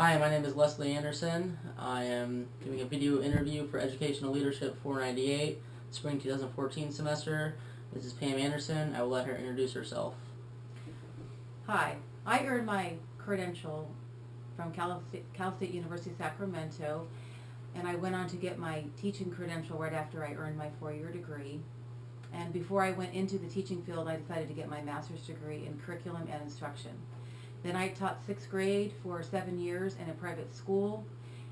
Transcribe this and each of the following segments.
Hi, my name is Leslie Anderson. I am doing a video interview for Educational Leadership 498, Spring 2014 semester. This is Pam Anderson. I will let her introduce herself. Hi, I earned my credential from Cal State University Sacramento, and I went on to get my teaching credential right after I earned my 4-year degree. And before I went into the teaching field, I decided to get my master's degree in curriculum and instruction. Then I taught 6th grade for 7 years in a private school,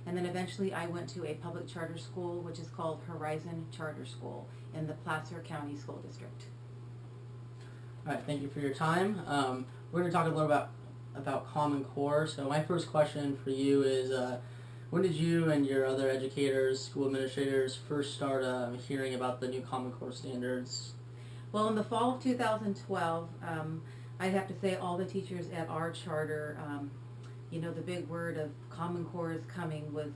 and then eventually I went to a public charter school, which is called Horizon Charter School in the Placer County School District. All right, thank you for your time. We're going to talk a little about Common Core. So my first question for you is, when did you and your other educators, school administrators, first start hearing about the new Common Core standards? Well, in the fall of 2012, I'd have to say all the teachers at our charter, the big word of Common Core is coming was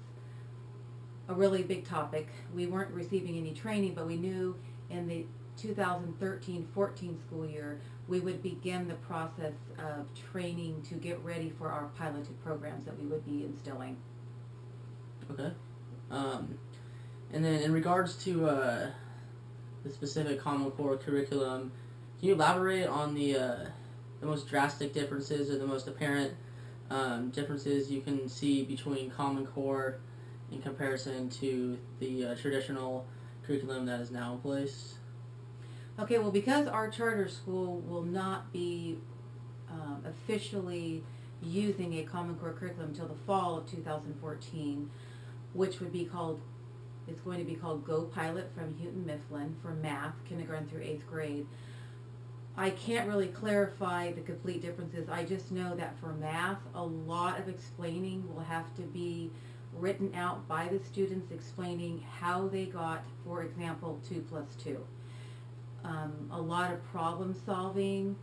a really big topic. We weren't receiving any training, but we knew in the 2013-14 school year we would begin the process of training to get ready for our piloted programs that we would be instilling. Okay. And then in regards to the specific Common Core curriculum, can you elaborate on the most drastic differences or the most apparent differences you can see between Common Core in comparison to the traditional curriculum that is now in place? Okay, well, because our charter school will not be officially using a Common Core curriculum until the fall of 2014, which would be called, it's going to be called Go Pilot from Houghton Mifflin for math, kindergarten through 8th grade. I can't really clarify the complete differences. I just know that for math, a lot of explaining will have to be written out by the students, explaining how they got, for example, 2 plus 2. A lot of problem solving.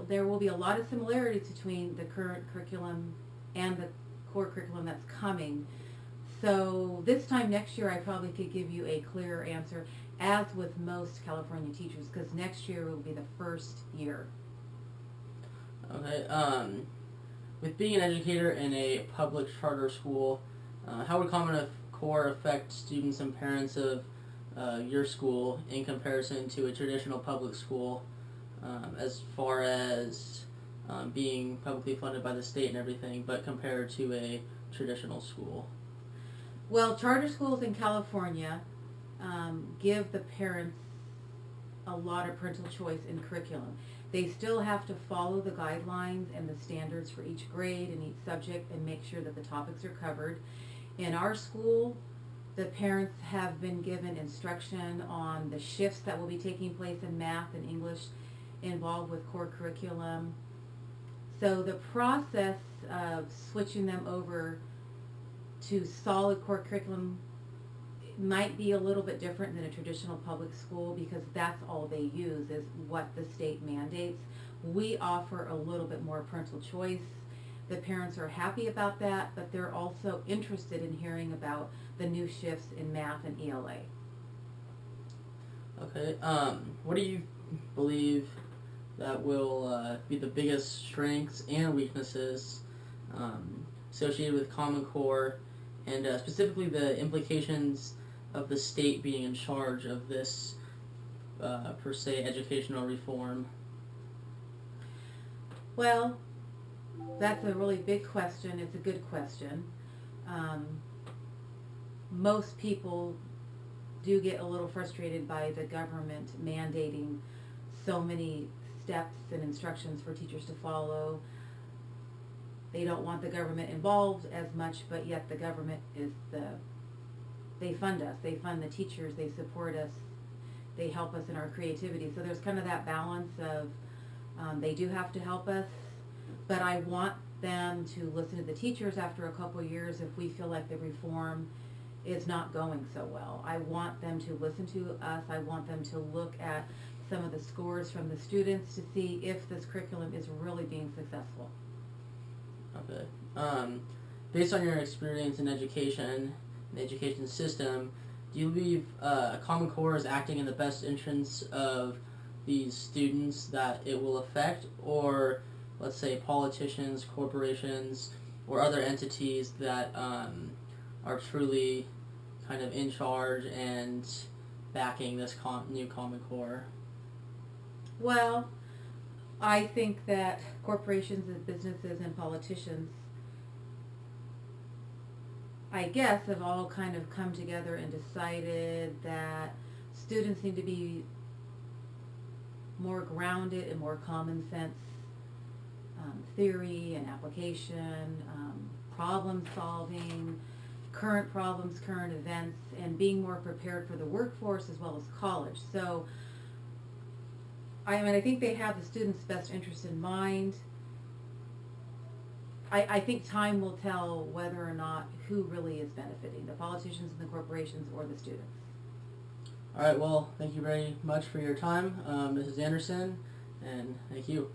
There will be a lot of similarities between the current curriculum and the core curriculum that's coming. So this time next year I probably could give you a clearer answer, as with most California teachers, because next year will be the first year. Okay. With being an educator in a public charter school, how would Common Core affect students and parents of your school in comparison to a traditional public school, as far as being publicly funded by the state and everything, but compared to a traditional school? Well, charter schools in California give the parents a lot of parental choice in curriculum. They still have to follow the guidelines and the standards for each grade and each subject and make sure that the topics are covered. In our school, the parents have been given instruction on the shifts that will be taking place in math and English involved with core curriculum. So the process of switching them over to solid core curriculum might be a little bit different than a traditional public school, because that's all they use is what the state mandates. We offer a little bit more parental choice. The parents are happy about that, but they're also interested in hearing about the new shifts in math and ELA. Okay. What do you believe that will be the biggest strengths and weaknesses associated with Common Core, and specifically the implications of the state being in charge of this, per se, educational reform? Well, that's a really big question. It's a good question. Most people do get a little frustrated by the government mandating so many steps and instructions for teachers to follow. They don't want the government involved as much, but yet the government is they fund us, they fund the teachers, they support us, they help us in our creativity. So there's kind of that balance of they do have to help us, but I want them to listen to the teachers after a couple of years if we feel like the reform is not going so well. I want them to listen to us. I want them to look at some of the scores from the students to see if this curriculum is really being successful. Okay. Based on your experience in education, the education system, do you believe Common Core is acting in the best interests of these students that it will affect, or let's say politicians, corporations, or other entities that are truly kind of in charge and backing this new Common Core? Well, I think that corporations and businesses and politicians, I guess, have all kind of come together and decided that students need to be more grounded in more common sense theory and application, problem solving, current problems, current events, and being more prepared for the workforce as well as college. So, I think they have the students' best interest in mind. I think time will tell whether or not who really is benefiting, the politicians and the corporations or the students. All right, well, thank you very much for your time, Mrs. Anderson, and thank you.